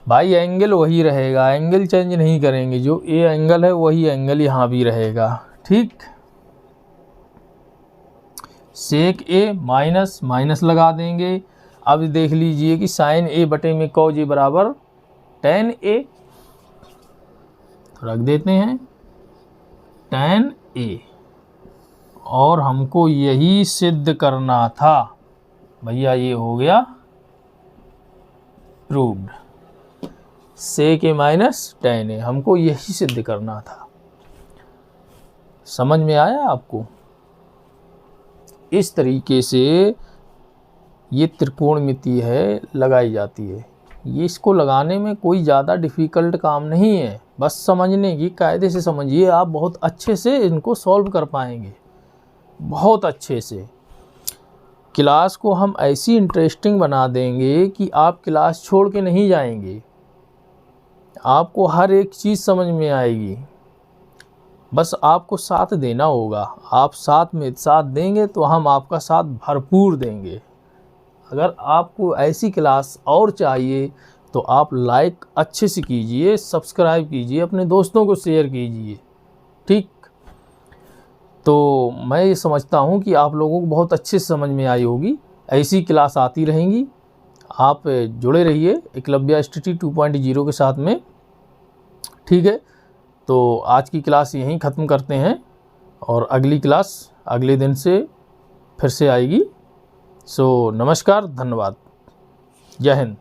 भाई एंगल वही रहेगा, एंगल चेंज नहीं करेंगे, जो ए एंगल है वही एंगल यहाँ भी रहेगा। ठीक, sec A माइनस माइनस लगा देंगे। अब देख लीजिए कि sin A बटे में cos A बराबर tan A, रख देते हैं tan A। और हमको यही सिद्ध करना था भैया, ये हो गया proved. sec A minus tan A, हमको यही सिद्ध करना था। समझ में आया आपको? इस तरीके से ये त्रिकोणमिति है लगाई जाती है। ये इसको लगाने में कोई ज़्यादा डिफ़िकल्ट काम नहीं है, बस समझने की, कायदे से समझिए, आप बहुत अच्छे से इनको सॉल्व कर पाएंगे, बहुत अच्छे से। क्लास को हम ऐसी इंटरेस्टिंग बना देंगे कि आप क्लास छोड़ के नहीं जाएंगे, आपको हर एक चीज़ समझ में आएगी। बस आपको साथ देना होगा, आप साथ देंगे तो हम आपका साथ भरपूर देंगे। अगर आपको ऐसी क्लास और चाहिए तो आप लाइक अच्छे से कीजिए, सब्सक्राइब कीजिए, अपने दोस्तों को शेयर कीजिए। ठीक, तो मैं ये समझता हूँ कि आप लोगों को बहुत अच्छे से समझ में आई होगी। ऐसी क्लास आती रहेंगी, आप जुड़े रहिए एकलव्य स्टडी 2.0 के साथ में। ठीक है, तो आज की क्लास यहीं ख़त्म करते हैं और अगली क्लास अगले दिन से फिर से आएगी। सो नमस्कार, धन्यवाद, जय हिंद।